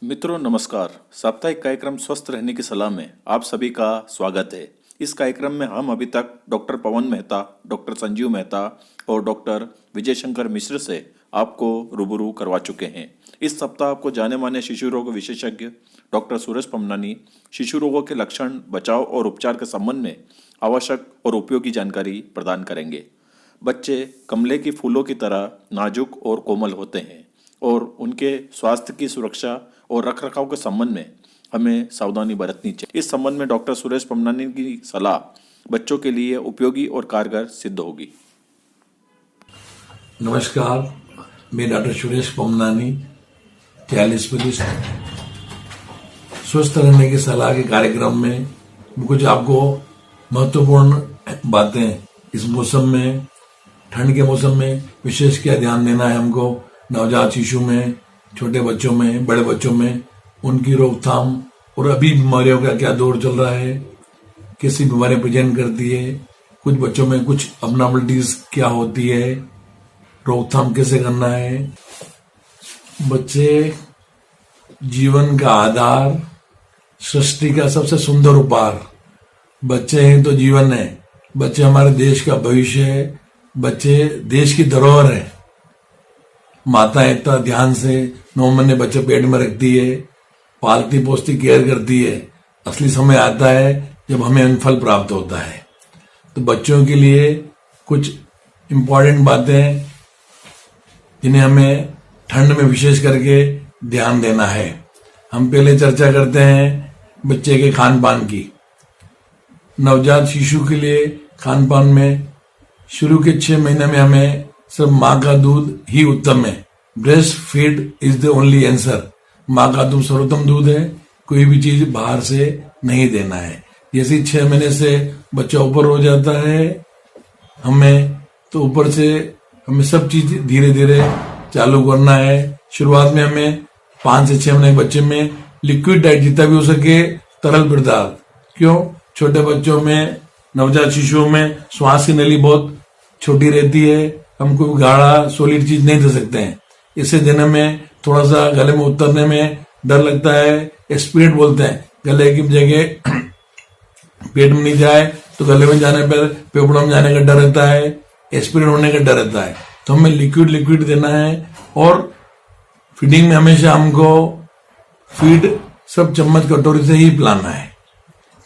मित्रों नमस्कार। साप्ताहिक कार्यक्रम स्वस्थ रहने की सलाह में आप सभी का स्वागत है। इस कार्यक्रम में हम अभी तक डॉक्टर पवन मेहता, डॉक्टर संजीव मेहता और डॉक्टर विजय शंकर मिश्र से आपको रूबरू करवा चुके हैं। इस सप्ताह आपको जाने माने शिशु रोग विशेषज्ञ डॉक्टर सुरेश पमनानी शिशु रोगों के लक्षण, बचाव और उपचार के संबंध में आवश्यक और उपयोगी जानकारी प्रदान करेंगे। बच्चे कमले की फूलों की तरह नाजुक और कोमल होते हैं और उनके स्वास्थ्य की सुरक्षा और रखरखाव के संबंध में हमें सावधानी बरतनी चाहिए। इस संबंध में डॉक्टर सुरेश पमनानी की सलाह बच्चों के लिए उपयोगी और कारगर सिद्ध होगी। नमस्कार, मैं doctor Suresh Pamnani, child specialist. स्वस्थ रहने की सलाह के कार्यक्रम में कुछ आपको महत्वपूर्ण बातें इस मौसम में, ठंड के मौसम में विशेष क्या ध्यान देना है हमको। नवजात शिशु में, छोटे बच्चों में, बड़े बच्चों में उनकी रोकथाम और अभी बीमारियों का क्या दौर चल रहा है, कैसी बीमारियां प्रेजेंट करती है, कुछ बच्चों में कुछ अबनॉर्मलिटीज क्या होती है, रोकथाम कैसे करना है। बच्चे जीवन का आधार, सृष्टि का सबसे सुंदर उपहार। बच्चे हैं तो जीवन है। बच्चे हमारे देश का भविष्य है। बच्चे देश की धरोहर है। माता इतना ध्यान से 9 महीने बच्चे पेट में रखती है, पालती पोसती केयर करती है। असली समय आता है जब हमें फल प्राप्त होता है। तो बच्चों के लिए कुछ इम्पोर्टेंट बातें जिन्हें हमें ठंड में विशेष करके ध्यान देना है। हम पहले चर्चा करते हैं बच्चे के खान पान की। नवजात शिशु के लिए खान पान में शुरू के 6 महीने में हमें सिर्फ माँ का दूध ही उत्तम है। Breast feed is the only answer. माँ का दूध सर्वोत्तम दूध है। कोई भी चीज बाहर से नहीं देना है। जैसे 6 महीने से बच्चा ऊपर हो जाता है ऊपर से हमें सब चीज धीरे धीरे चालू करना है। शुरुआत में हमें 5 से 6 महीने के बच्चे में लिक्विड डाइट जितना भी हो सके, तरल पदार्थ। क्यों? छोटे बच्चों में, नवजात शिशुओं में श्वास की नली बहुत छोटी रहती है। हम कोई गाढ़ा सॉलिड चीज नहीं दे सकते हैं। इसे देने में थोड़ा सा गले में उतरने में डर लगता है। स्पीड बोलते हैं, गले की जगह पेट में नहीं जाए तो गले में जाने पर फेफड़ों में जाने का डर रहता है। स्पीड होने का डर रहता है। तो हमें लिक्विड देना है। और फीडिंग में हमेशा हमको फीड सब चम्मच कटोरी से ही पिलाना है।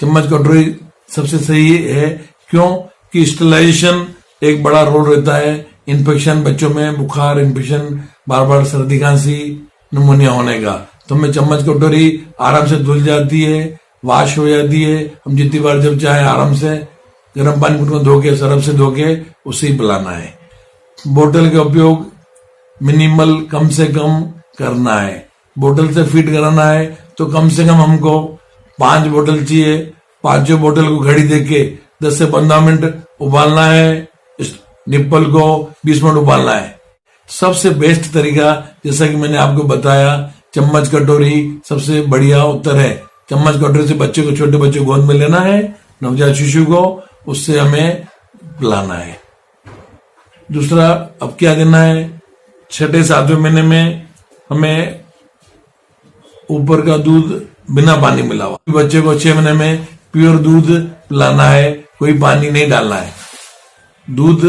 चम्मच कटोरी सबसे सही है। क्यों कि स्टेरिलाइजेशन एक बड़ा रोल रहता है। इन्फेक्शन बच्चों में, बुखार, इन्फेक्शन, बार बार सर्दी खांसी, निमोनिया होने का। तो हमें चम्मच कटोरी आराम से धुल जाती है, वॉश हो जाती है। हम जितनी बार जब चाहे आराम से गर्म पानी को धो के, सरफ से धो के उसे ही पिलाना है। बोतल का उपयोग मिनिमल, कम से कम करना है। बोतल से फीड कराना है तो कम से कम हमको 5 बोतल चाहिए। 5 बोतल को घड़ी देख के 10 से 15 मिनट उबालना है। निप्पल को 20 मिनट उबालना है। सबसे बेस्ट तरीका, जैसा कि मैंने आपको बताया, चम्मच कटोरी सबसे बढ़िया उत्तर है। चम्मच कटोरी से बच्चे को, छोटे बच्चे को गोद में लेना है, नवजात शिशु को, उससे हमें पिलाना है। दूसरा, अब क्या देना है? 6-7वें महीने में हमें ऊपर का दूध बिना पानी मिला हुआ। बच्चे को 6 महीने में प्योर दूध पिलाना है, कोई पानी नहीं डालना है। दूध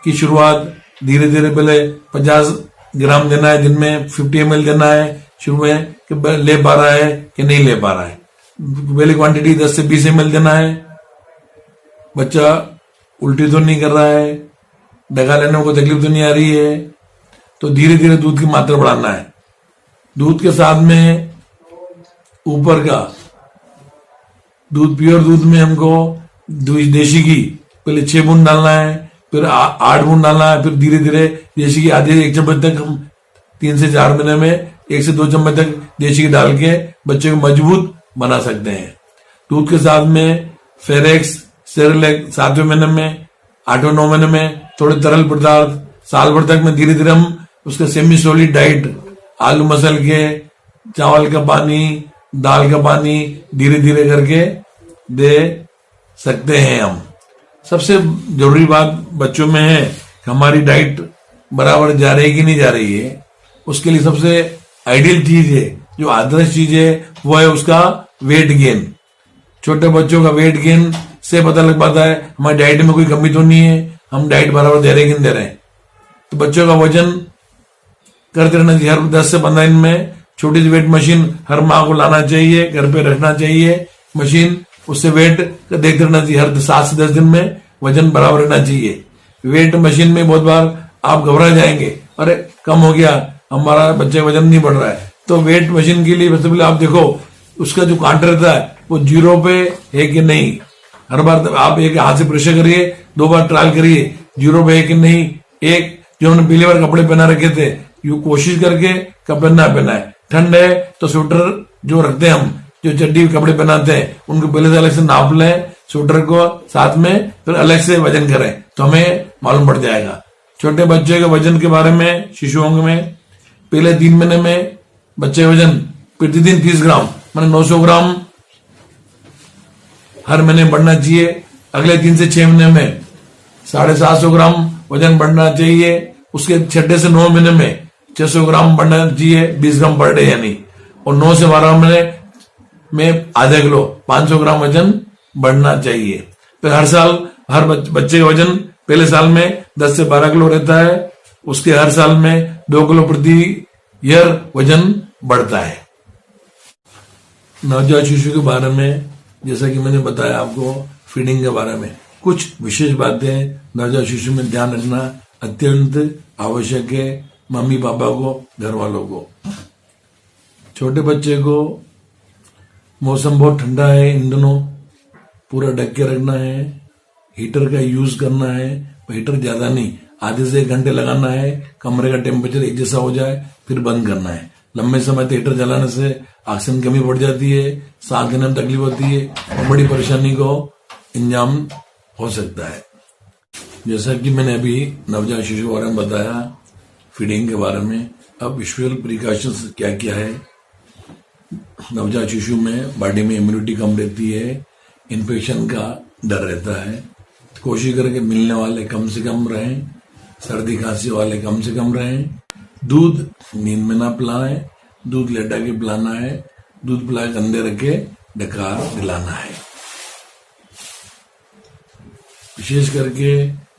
की शुरुआत धीरे धीरे, पहले 50 ग्राम देना है, दिन में 50 ml देना है। शुरू में कि ले पा रहा है कि नहीं ले पा रहा है। पहली क्वांटिटी 10 से 20 ml देना है। बच्चा उल्टी तो नहीं कर रहा है, डगा लेने को तकलीफ तो नहीं आ रही है, तो धीरे धीरे दूध की मात्रा बढ़ाना है। दूध के साथ में ऊपर का दूध, प्योर दूध में हमको देशी घी पहले 6 बूंद डालना है, फिर 8 बूंद डालना है, फिर धीरे धीरे देशी घी आधे 1 चम्मच तक हम 3 से 4 महीने में 1 से 2 चम्मच तक देशी घी डाल के बच्चे को मजबूत बना सकते हैं। दूध के साथ में फेरेक्स, सेरेलैक 7वें महीने में, 8वें 9 महीने में थोड़े तरल पदार्थ, साल भर तक में धीरे धीरे हम उसका सेमी सॉलिड डाइट, आलू मसल के, चावल का पानी, दाल का पानी धीरे धीरे करके दे सकते हैं हम। सबसे जरूरी बात बच्चों में है कि हमारी डाइट बराबर जा रही है कि नहीं जा रही है। उसके लिए सबसे आइडियल चीज है जो आदर्श चीज है वो है उसका वेट गेन। छोटे बच्चों का वेट गेन से पता लग पाता है हमारी डाइट में कोई कमी तो नहीं है, हम डाइट बराबर दे रहे कि नहीं दे रहे हैं। तो बच्चों का वजन करते रहना चाहिए, हर 10 से 15 दिन में छोटी सी वेट मशीन हर माँ को लाना चाहिए, घर पे रखना चाहिए मशीन, उससे वेट देखते रहना चाहिए। हर 7 से 10 दिन में वजन बराबर रहना चाहिए। वेट मशीन में बहुत बार आप घबरा जाएंगे, अरे कम हो गया, हमारा बच्चे का वजन नहीं बढ़ रहा है। तो वेट मशीन के लिए सबसे पहले आप देखो उसका जो काउंटर रहता है वो 0 पे है कि नहीं। हर बार आप एक हाथ से प्रेशर करिए, 2 बार ट्रायल करिए 0 पे है कि नहीं। एक जो हमने पहली बार कपड़े पहना रखे थे यू कोशिश करके कपड़े ना पहनाए। ठंड है तो स्वेटर जो रखते हैं हम, जो चड्डी कपड़े पहनाते हैं उनको पहले से अलग से नाप लें, स्वेटर को साथ में, फिर अलग से वजन करें तो हमें मालूम पड़ जाएगा। छोटे बच्चे के वजन के बारे में शिशुओं में पहले 3 महीने में बच्चे का वजन प्रतिदिन 30 ग्राम माने 900 ग्राम हर महीने बढ़ना चाहिए। अगले 3 से 6 महीने में 750 ग्राम वजन बढ़ना चाहिए। उसके 6 से 9 महीने में 600 ग्राम बढ़ना चाहिए, 20 ग्राम पर डे यानी। और 9 से 12 महीने में आधा किलो 500 ग्राम वजन बढ़ना चाहिए। फिर हर साल हर बच्चे का वजन पहले साल में 10 से 12 किलो रहता है, उसके हर साल में 2 किलो प्रति ईयर वजन बढ़ता है। नवजात शिशु के बारे में जैसा कि मैंने बताया आपको फीडिंग के बारे में कुछ विशेष बातें नवजात शिशु में ध्यान रखना अत्यंत आवश्यक है मम्मी पापा को, घर वालों को। छोटे बच्चे को मौसम बहुत ठंडा है, इन दिनों पूरा ढक के रखना है, हीटर का यूज करना है, हीटर ज्यादा नहीं, आधे से 1 घंटे लगाना है, कमरे का टेम्परेचर एक जैसा हो जाए फिर बंद करना है। लंबे समय तक हीटर जलाने से ऑक्सीजन कमी बढ़ जाती है, सांस लेने में तकलीफ होती है और बड़ी परेशानी को इंजाम हो सकता है। जैसा कि मैंने अभी नवजात शिशु के बारे में बताया फीडिंग के बारे में, अब विजुअल प्रिकॉशंस क्या क्या है। नवजात शिशु में बॉडी में इम्यूनिटी कम रहती है, इन्फेक्शन का डर रहता है, कोशिश करके मिलने वाले कम से कम रहें, सर्दी खांसी वाले कम से कम रहें, दूध नींद में ना पिलाएं, दूध लेटा के पिलाना है, दूध पिला के अंदर रख के डकार दिलाना है। विशेष करके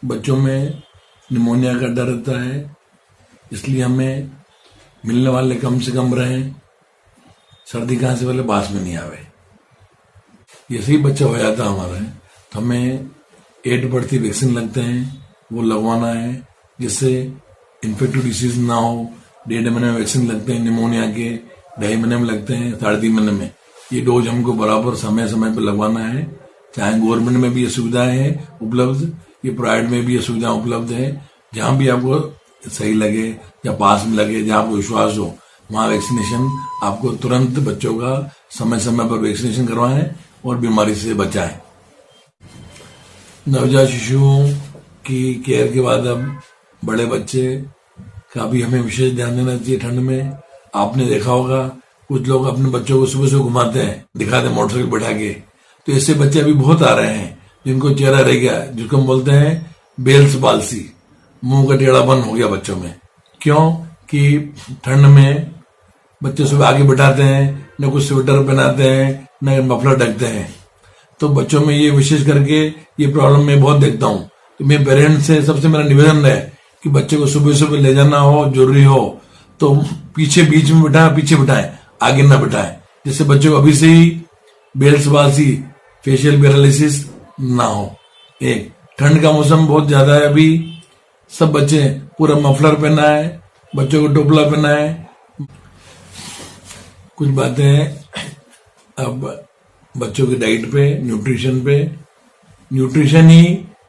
बच्चों में निमोनिया का डर रहता है, इसलिए हमें मिलने वाले कम से कम रहें, सर्दी खांसी वाले पास में नहीं आवे। जैसे ही बच्चा हो जाता हमारा तो हमें 8 बढ़ती वैक्सीन लगते हैं वो लगवाना है, जिससे इन्फेक्टिव डिसीज ना हो। 1.5 महीने में वैक्सीन लगते हैं निमोनिया के, 2.5 महीने में लगते हैं, 3.5 महीने में। ये डोज हमको बराबर समय समय पर लगवाना है। चाहे गवर्नमेंट में भी ये सुविधाएं हैं उपलब्ध, ये प्राइवेट में भी ये सुविधा उपलब्ध है। जहां भी आपको सही लगे या पास में लगे, जहां आपको विश्वास हो, वहां वैक्सीनेशन आपको तुरंत बच्चों का समय समय पर वैक्सीनेशन करवाएं और बीमारी से बचाएं। नवजात शिशुओं की केयर के बाद अब बड़े बच्चे का भी हमें विशेष ध्यान देना चाहिए। ठंड में आपने देखा होगा कुछ लोग अपने बच्चों को सुबह सुबह घुमाते हैं, दिखाते हैं मोटरसाइकिल बैठा के, तो इससे बच्चे अभी बहुत आ रहे हैं जिनको चेहरा रह गया, जिसको हम बोलते हैं बेल्स पाल्सी, मुंह का टेढ़ापन हो गया बच्चों में। क्यों कि ठंड में बच्चे सुबह आगे बैठाते हैं, न कुछ स्वेटर पहनाते हैं, न मफलर ढकते हैं, तो बच्चों में ये विशेष करके ये प्रॉब्लम मैं बहुत देखता हूँ। तो मेरे पेरेंट्स से सबसे मेरा निवेदन है कि बच्चे को सुबह सुबह ले जाना हो, जरूरी हो तो पीछे बीच में बिठाएं, पीछे बिठाएं, आगे ना बिठाएं, जिससे बच्चों को अभी से ही बेल्स पाल्सी, फेशियल पैरालिसिस ना हो। एक ठंड का मौसम बहुत ज्यादा है अभी, सब बच्चे पूरा मफलर पहना है, बच्चों को टोपला पहना है। कुछ बातें अब बच्चों की डाइट पे, न्यूट्रिशन पे। न्यूट्रिशन ही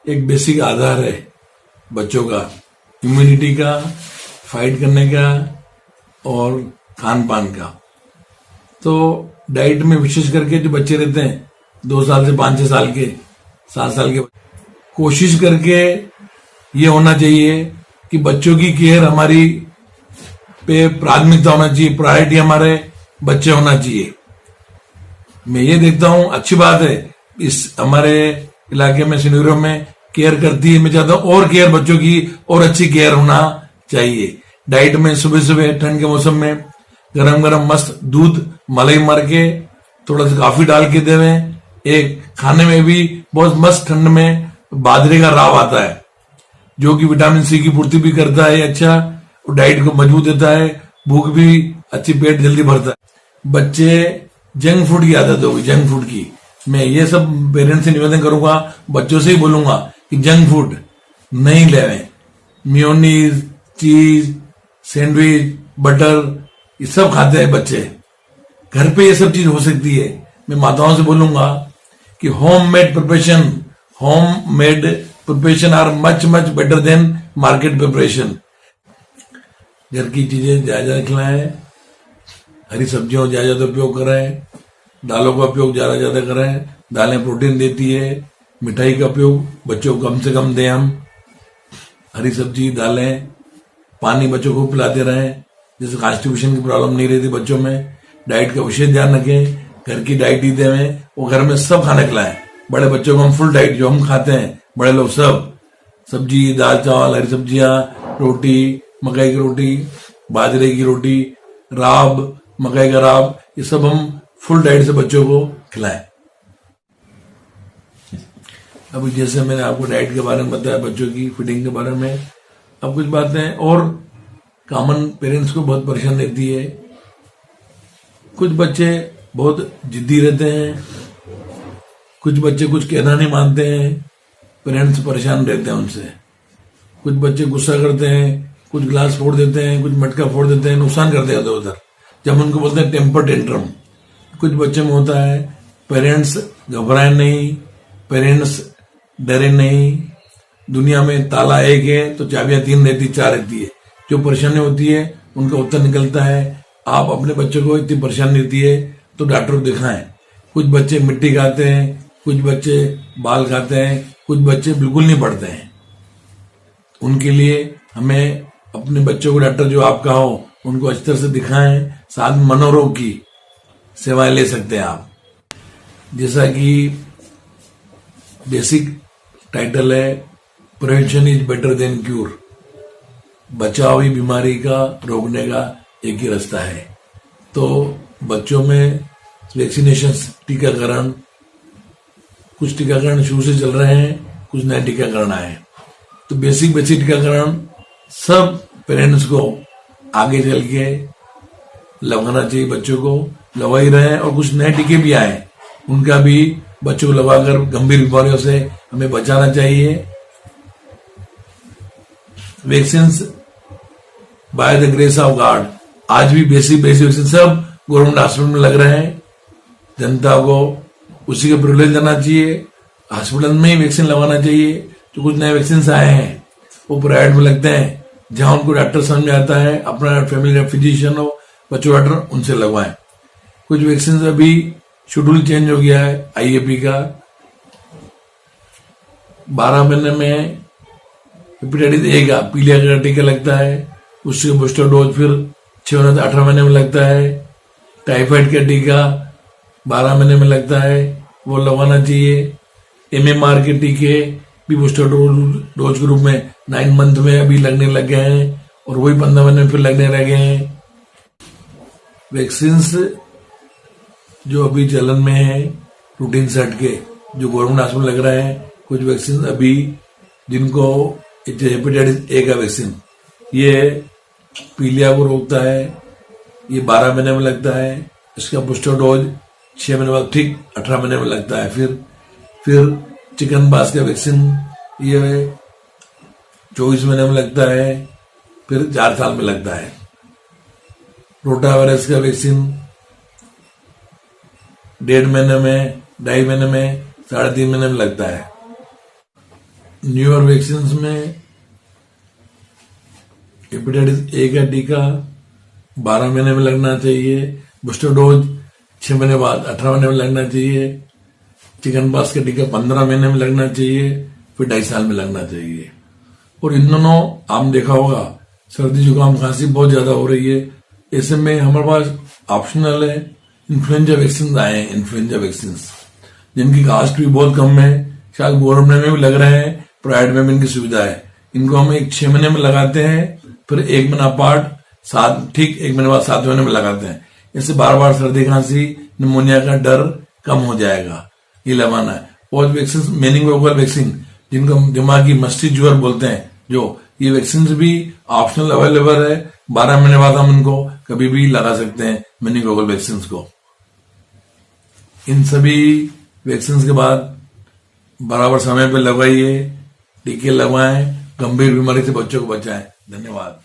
एक बेसिक आधार है बच्चों का, इम्यूनिटी का, फाइट करने का और खान पान का। तो डाइट में विशेष करके जो बच्चे रहते हैं 2 साल से 5-6 साल के, 7 साल के, कोशिश करके ये होना चाहिए कि बच्चों की केयर हमारी पे प्राथमिकता होना चाहिए, प्रायोरिटी हमारे बच्चे होना चाहिए। मैं ये देखता हूं, अच्छी बात है, इस हमारे इलाके में सिनेरियो में केयर करती है, मैं चाहता हूं और केयर बच्चों की और अच्छी केयर होना चाहिए। डाइट में सुबह सुबह ठंड के मौसम में गरम गरम मस्त दूध मलाई मार के थोड़ा सा कॉफी डाल के देवे। एक खाने में भी बहुत मस्त ठंड में बाजरे का राव आता है जो कि विटामिन सी की पूर्ति भी करता है अच्छा, और डाइट को मजबूत देता है, भूख भी अच्छी, पेट जल्दी भरता है। बच्चे जंक फूड की आदत होगी, जंक फूड की। मैं ये सब पेरेंट्स से निवेदन करूंगा, बच्चों से ही बोलूंगा कि जंक फूड नहीं लेवें। मेयोनीज, चीज, सैंडविच, बटर, ये सब खाते हैं बच्चे। घर पे ये सब चीज हो सकती है। मैं माताओं से बोलूंगा कि home made preparation are much much better than market preparation. घर की चीजें ज्यादा खिलाएं, हरी सब्जियों का ज्यादा उपयोग करें, दालों का उपयोग ज्यादा करें। दालें प्रोटीन देती है। मिठाई का उपयोग बच्चों को कम से कम दें हम। हरी सब्जी, दालें, पानी बच्चों को पिलाते रहें, जैसे कॉन्स्टिपेशन की प्रॉब्लम नहीं रहती बच्चों में। डाइट का विशेष ध्यान रखें, घर की डाइट ही देवें, वो घर में सब खाना खिलाएं। बड़े बच्चों को हम फुल डाइट जो हम खाते हैं, बड़े लोग सब सब्जी, दाल, चावल, हरी सब्जियां, रोटी, मकई की रोटी, बाजरे की रोटी, राब, मकई का राब, ये सब हम फुल डाइट से बच्चों को खिलाएं। अब जैसे मैंने आपको डाइट के बारे में बताया, बच्चों की फीडिंग के बारे में, अब कुछ बातें और कॉमन पेरेंट्स को बहुत परेशान देती है। कुछ बच्चे बहुत जिद्दी रहते हैं, कुछ बच्चे कुछ कहना नहीं मानते हैं, पेरेंट्स परेशान रहते हैं उनसे। कुछ बच्चे गुस्सा करते हैं, कुछ गिलास फोड़ देते हैं, कुछ मटका फोड़ देते हैं, नुकसान करते हैं इधर उधर, जब उनको बोलते हैं टेम्पर टेंट्रम। कुछ बच्चे में होता है पेरेंट्स घबराए नहीं, पेरेंट्स डरे नहीं। दुनिया में ताला एक है तो चाबियां 3 रहती, 4 रहती है। जो परेशानी होती है उनका उत्तर निकलता है। आप अपने बच्चों को इतनी परेशानी रहती है तो डॉक्टर को दिखाएं। कुछ बच्चे मिट्टी खाते हैं, कुछ बच्चे बाल खाते हैं, कुछ बच्चे बिल्कुल नहीं पढ़ते हैं। उनके लिए हमें अपने बच्चों को डॉक्टर जो आपका हो उनको अच्छी तरह से दिखाएं। साथ में मनोरोग की सेवाएं ले सकते हैं आप। जैसा कि बेसिक टाइटल है, prevention is better than cure. बचाव ही बीमारी का रोकने का एक ही रास्ता है। तो बच्चों में वैक्सीनेशन, टीकाकरण, कुछ टीकाकरण शुरू से चल रहे हैं, कुछ नए टीकाकरण आए। तो बेसिक टीकाकरण सब पेरेंट्स को आगे चल के लगवाना चाहिए। बच्चों को लगवा ही रहे हैं, और कुछ नए टीके भी आए, उनका भी बच्चों को लगवाकर गंभीर बीमारियों से हमें बचाना चाहिए। Vaccine by the grace of God, आज भी बेसिक वैक्सीन सब गवर्नमेंट हॉस्पिटल में लग रहे हैं। जनता को उसी का प्रिविलेज देना चाहिए, हॉस्पिटल में ही वैक्सीन लगवाना चाहिए। जो कुछ नए वैक्सीन आए हैं वो प्राइवेट में लगते हैं, जहां उनको डॉक्टर समझ में आता है, अपना फैमिली फिजिशियन हो, बच्चों डॉक्टर, उनसे लगवाएं। कुछ वैक्सीन अभी शेड्यूल चेंज हो गया है आईएपी का। 12 महीने में हेपेटाइटिस ए का पीलिया का टीका लगता है, उसके बूस्टर डोज फिर 6 महीने से 18 महीने में लगता है। टाइफाइड का टीका 12 महीने में लगता है, वो लगवाना चाहिए। एमएमआर के टीके भी बूस्टर डोज के रूप में 9 मंथ में अभी लगने लग गए हैं, और वही 15 महीने में फिर लगने लग गए हैं। वैक्सीन जो अभी चलन में है, रूटीन से हटके जो गवर्नमेंट हॉस्पिटल लग रहा है, कुछ वैक्सीन अभी जिनको हेपेटाइटिस ए का वैक्सीन, ये पीलिया को रोकता है, ये 12 महीने में लगता है। इसका बूस्टर डोज 6 महीने बाद ठीक 18 महीने में लगता है। फिर चिकन बास का वैक्सीन ये 24 महीने में लगता है, फिर 4 साल में लगता है। रोटा वायरस का वैक्सीन 1.5 महीने में, 2.5 महीने में, 3.5 महीने में लगता है। न्यूअर वैक्सीन में हेपेटाइटिस ए का टीका 12 महीने में लगना चाहिए, बूस्टर डोज 6 महीने बाद 18 महीने में लगना चाहिए। चिकन पॉक्स का टीका 15 महीने में लगना चाहिए, फिर 2.5 साल में लगना चाहिए। और इन दोनों आम देखा होगा, सर्दी जुकाम खांसी बहुत ज्यादा हो रही है, ऐसे में हमारे पास ऑप्शनल है इन्फ्लुएंजा वैक्सीन आए हैं। इन्फ्लुएंजा वैक्सीन जिनकी कास्ट भी बहुत कम है, शायद गवर्नमेंट में भी लग रहे हैं, प्राइवेट में भी इनकी सुविधा है। इनको हम 6 महीने में लगाते हैं, फिर 1 महीना पार्ट ठीक 1 महीने बाद 7वें महीने में लगाते हैं। इससे बार बार सर्दी खांसी निमोनिया का डर कम हो जाएगा। ये लगवाना है। और वैक्सीन मेनिंगोकोकल वैक्सीन जिनको दिमागी मस्ती ज्वर बोलते हैं, जो ये वैक्सीन भी ऑप्शनल अवेलेबल है। 12 महीने बाद हम इनको कभी भी लगा सकते हैं मेनिंगोकोकल वैक्सीन को। इन सभी वैक्सीन के बाद बराबर समय पे लगवाइए, टीके लगवाएं, गंभीर बीमारी से बच्चों को बचाएं। धन्यवाद।